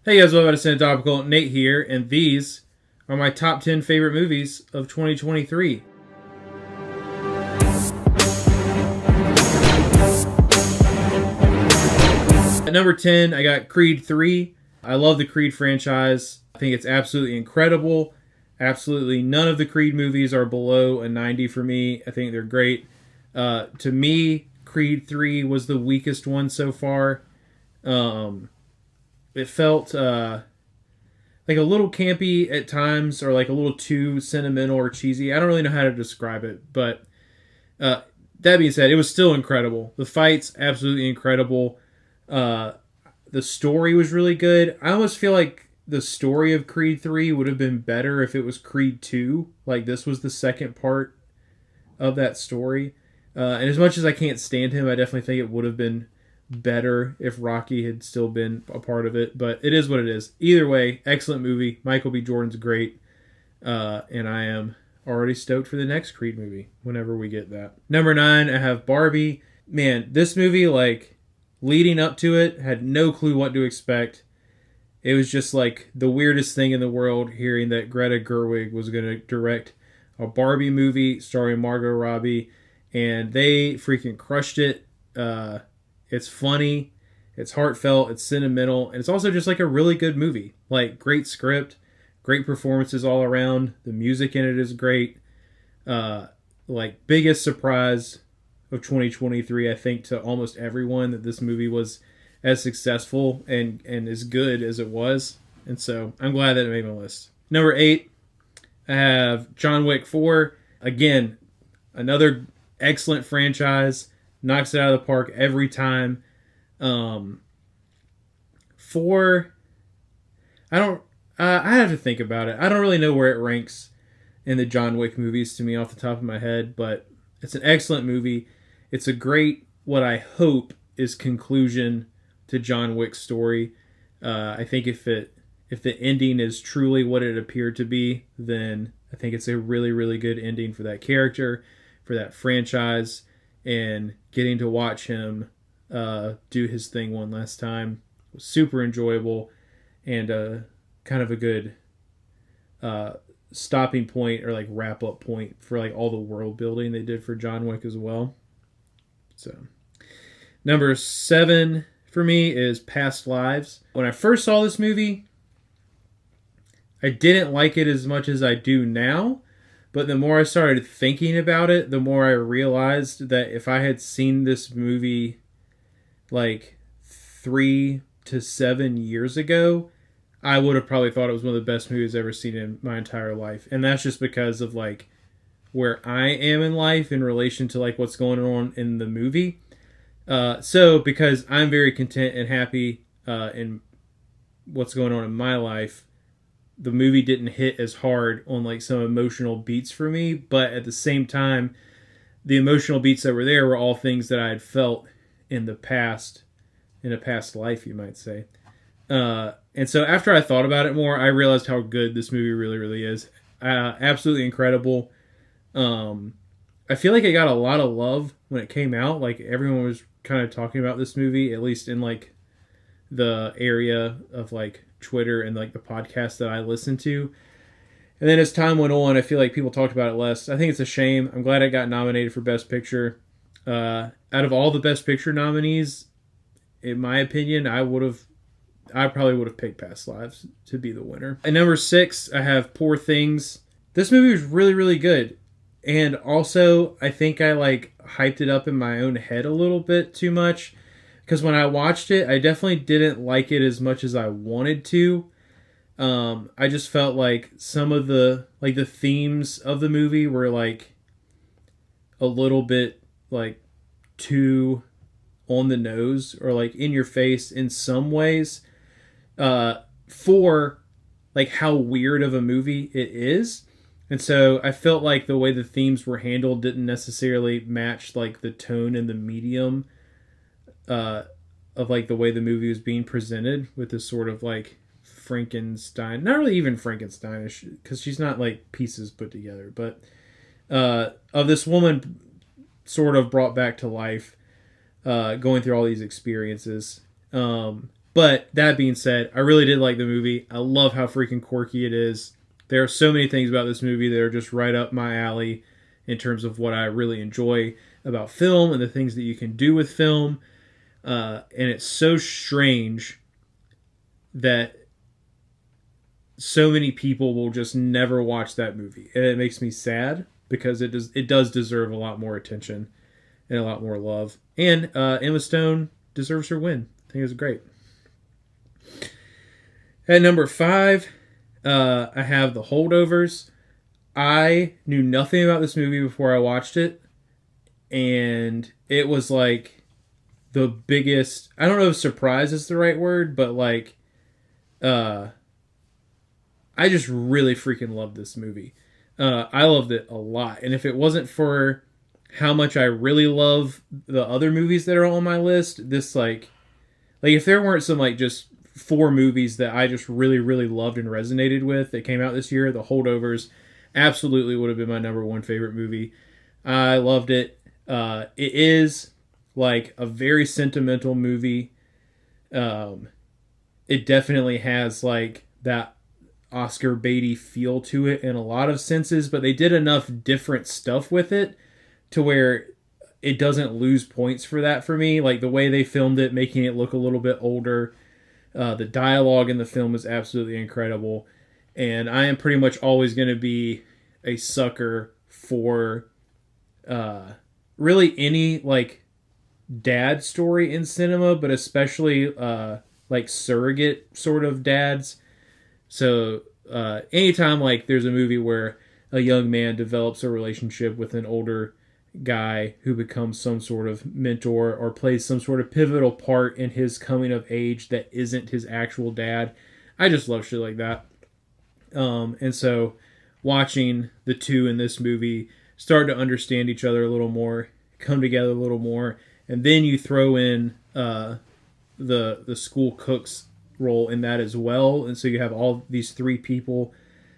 Hey guys, welcome to Cinema Topical. Nate here, and these are my top 10 favorite movies of 2023. At number 10, I got Creed 3. I love the Creed franchise. I think it's absolutely incredible. Absolutely none of the Creed movies are below a 90 for me. I think they're great. To me, Creed 3 was the weakest one so far. It felt like a little campy at times, or like a little too sentimental or cheesy. I don't really know how to describe it, but that being said, it was still incredible. The fights, absolutely incredible. The story was really good. I almost feel like the story of Creed 3 would have been better if it was Creed 2. Like, this was the second part of that story. And as much as I can't stand him, I definitely think it would have been better if Rocky had still been a part of it. But it is what it is. Either way, excellent movie. Michael B. Jordan's great. And I am already stoked for the next Creed movie whenever we get that. Number 9, I have Barbie. Man, this movie, like, leading up to it, had no clue what to expect. It was just like the weirdest thing in the world hearing that Greta Gerwig was going to direct a Barbie movie starring Margot Robbie, and they freaking crushed it. It's funny, it's heartfelt, it's sentimental, and it's also just like a really good movie. Like, great script, great performances all around. The music in it is great. Like, biggest surprise of 2023, I think, to almost everyone, that this movie was as successful and as good as it was. And so I'm glad that it made my list. Number 8, I have John Wick 4. Again, another excellent franchise. Knocks it out of the park every time. 4, I have to think about it. I don't really know where it ranks in the John Wick movies to me off the top of my head, but it's an excellent movie. It's a great, what I hope is conclusion to John Wick's story. I think if the ending is truly what it appeared to be, then I think it's a really, really good ending for that character, for that franchise, and getting to watch him do his thing one last time was super enjoyable, and kind of a good stopping point, or like wrap up point for like all the world building they did for John Wick as well. So, number 7 for me is Past Lives. When I first saw this movie, I didn't like it as much as I do now. But the more I started thinking about it, the more I realized that if I had seen this movie like 3 to 7 years ago, I would have probably thought it was one of the best movies I've ever seen in my entire life. And that's just because of like where I am in life in relation to like what's going on in the movie. So because I'm very content and happy in what's going on in my life, the movie didn't hit as hard on like some emotional beats for me, but at the same time, the emotional beats that were there were all things that I had felt in a past life, you might say. And so after I thought about it more, I realized how good this movie really, really is. Absolutely incredible. I feel like it got a lot of love when it came out. Like, everyone was kind of talking about this movie, at least in like the area of like Twitter and like the podcast that I listen to. And then as time went on, I feel like people talked about it less. I think it's a shame. I'm glad it got nominated for Best Picture. Out of all the Best Picture nominees, in my opinion, I probably would have picked Past Lives to be the winner. At number 6, I have Poor Things. This movie was really, really good. And also, I think I like hyped it up in my own head a little bit too much. Because when I watched it, I definitely didn't like it as much as I wanted to. I just felt like some of the themes of the movie were like a little bit like too on the nose, or like in your face in some ways, for like how weird of a movie it is. And so I felt like the way the themes were handled didn't necessarily match like the tone and the medium of like the way the movie was being presented, with this sort of like Frankenstein, not really even Frankensteinish, because she's not like pieces put together, but of this woman sort of brought back to life, going through all these experiences. But that being said, I really did like the movie. I love how freaking quirky it is. There are so many things about this movie that are just right up my alley in terms of what I really enjoy about film and the things that you can do with film. And it's so strange that so many people will just never watch that movie. And it makes me sad because it does deserve a lot more attention and a lot more love. And Emma Stone deserves her win. I think it was great. At number 5, I have The Holdovers. I knew nothing about this movie before I watched it. And it was like the biggest... I don't know if surprise is the right word, but like... I just really freaking loved this movie. I loved it a lot. And if it wasn't for how much I really love the other movies that are on my list, this like if there weren't some like just 4 movies that I just really, really loved and resonated with that came out this year, The Holdovers absolutely would have been my number 1 favorite movie. I loved it. It is like a very sentimental movie. It definitely has like that Oscar Beatty feel to it in a lot of senses, but they did enough different stuff with it to where it doesn't lose points for that for me. Like the way they filmed it, making it look a little bit older. The dialogue in the film is absolutely incredible. And I am pretty much always going to be a sucker for really any like dad story in cinema, but especially like surrogate sort of dads. So anytime like there's a movie where a young man develops a relationship with an older guy who becomes some sort of mentor or plays some sort of pivotal part in his coming of age that isn't his actual dad, I just love shit like that. And so watching the two in this movie start to understand each other a little more, come together a little more, and then you throw in the school cook's role in that as well, and so you have all these 3 people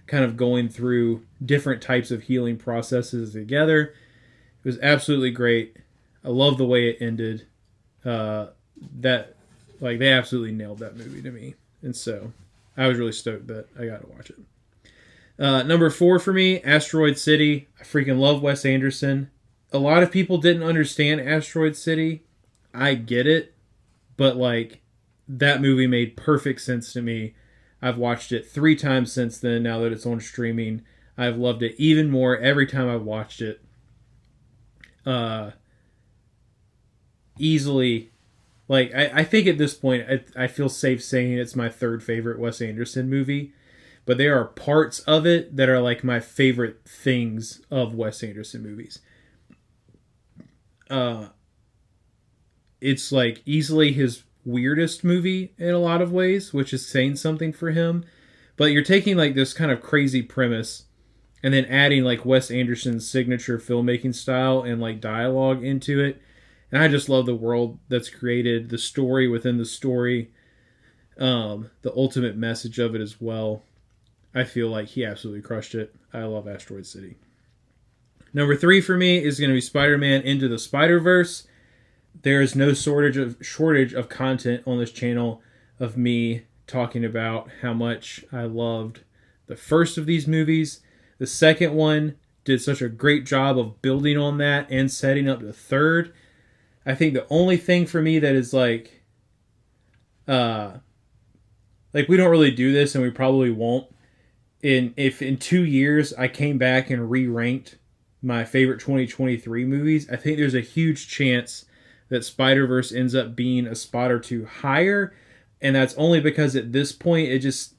kind of going through different types of healing processes together. It was absolutely great. I love the way it ended. That like they absolutely nailed that movie to me, and so I was really stoked that I got to watch it. Number 4 for me, Asteroid City. I freaking love Wes Anderson. A lot of people didn't understand Asteroid City. I get it, but like that movie made perfect sense to me. I've watched it 3 times since then. Now that it's on streaming, I've loved it even more every time I've watched it. Easily, like I think at this point I feel safe saying it's my 3rd favorite Wes Anderson movie, but there are parts of it that are like my favorite things of Wes Anderson movies. It's like easily his weirdest movie in a lot of ways, which is saying something for him, but you're taking like this kind of crazy premise and then adding like Wes Anderson's signature filmmaking style and like dialogue into it. And I just love the world that's created, the story within the story, the ultimate message of it as well. I feel like he absolutely crushed it. I love Asteroid City. Number 3 for me is going to be Spider-Man Into the Spiderverse. There is no shortage of content on this channel of me talking about how much I loved the first of these movies. The second one did such a great job of building on that and setting up the third. I think the only thing for me that is like we don't really do this and we probably won't. If in 2 years I came back and re-ranked my favorite 2023 movies, I think there's a huge chance that Spider-Verse ends up being a spot or 2 higher. And that's only because at this point it just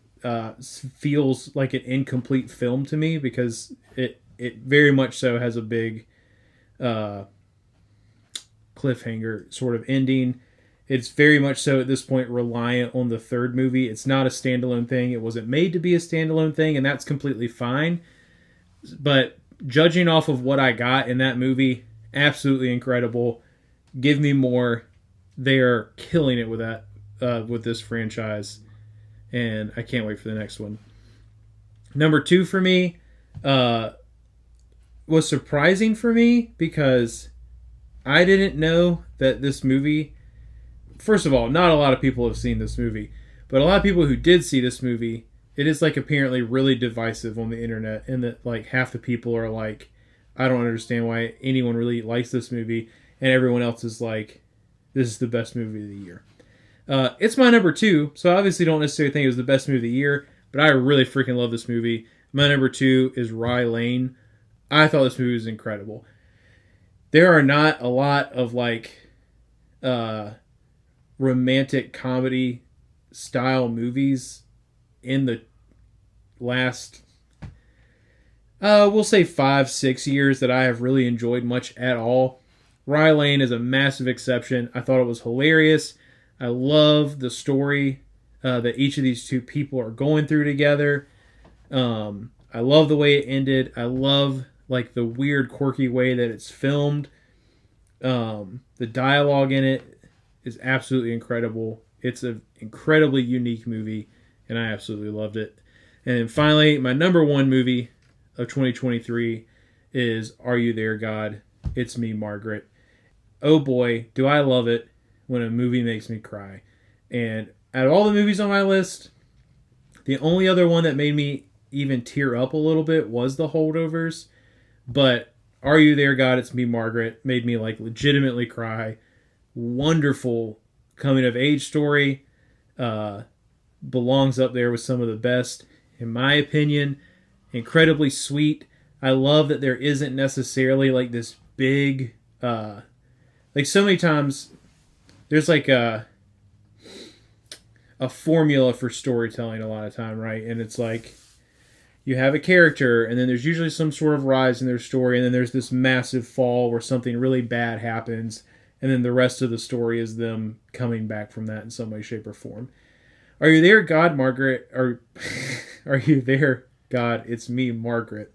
feels like an incomplete film to me, because it very much so has a big cliffhanger sort of ending. It's very much so at this point reliant on the third movie. It's not a standalone thing. It wasn't made to be a standalone thing, and that's completely fine. But judging off of what I got in that movie, absolutely incredible. Give me more. They are killing it with that with this franchise, and I can't wait for the next one. Number 2 for me was surprising for me, because I didn't know that this movie first of all, not a lot of people have seen this movie, but a lot of people who did see this movie, it is like apparently really divisive on the internet, and that like half the people are like, I don't understand why anyone really likes this movie, and everyone else is like, this is the best movie of the year. It's my number 2, so I obviously don't necessarily think it was the best movie of the year, but I really freaking love this movie. My number 2 is Rye Lane. I thought this movie was incredible. There are not a lot of like romantic comedy style movies in the last we'll say 5-6 years that I have really enjoyed much at all. Rye Lane is a massive exception. I thought it was hilarious. I love the story that each of these two people are going through together. I love the way it ended. I love like the weird, quirky way that it's filmed. The dialogue in it is absolutely incredible. It's an incredibly unique movie, and I absolutely loved it. And then finally, my number 1 movie of 2023 is Are You There, God? It's Me, Margaret. Oh boy, do I love it when a movie makes me cry. And out of all the movies on my list, the only other one that made me even tear up a little bit was The Holdovers. But Are You There, God? It's Me, Margaret made me like legitimately cry. Wonderful coming of age story. Belongs up there with some of the best, in my opinion. Incredibly sweet. I love that there isn't necessarily like this big, like so many times there's like a formula for storytelling a lot of time, right? And it's like you have a character, and then there's usually some sort of rise in their story, and then there's this massive fall where something really bad happens, and then the rest of the story is them coming back from that in some way, shape, or form. Are You There, God, Margaret? Or Are You There, God? It's Me, Margaret.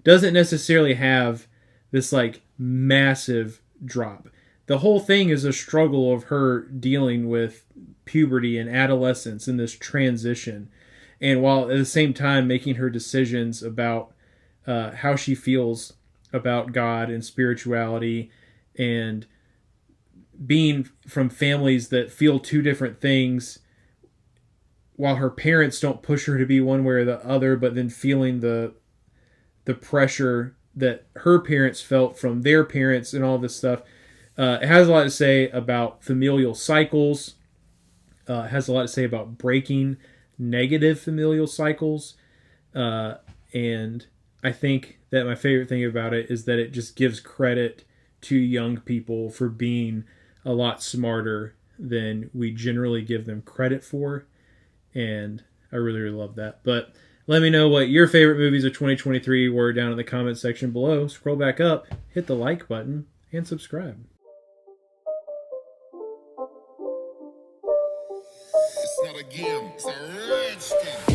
Doesn't necessarily have this like massive drop. The whole thing is a struggle of her dealing with puberty and adolescence and this transition, and while at the same time making her decisions about how she feels about God and spirituality, and being from families that feel two different things, while her parents don't push her to be one way or the other, but then feeling the pressure that her parents felt from their parents and all this stuff. It has a lot to say about familial cycles. It has a lot to say about breaking negative familial cycles. And I think that my favorite thing about it is that it just gives credit to young people for being a lot smarter than we generally give them credit for. And I really, really love that. But let me know what your favorite movies of 2023 were down in the comment section below. Scroll back up, hit the like button, and subscribe. It's not a game, it's a rich thing.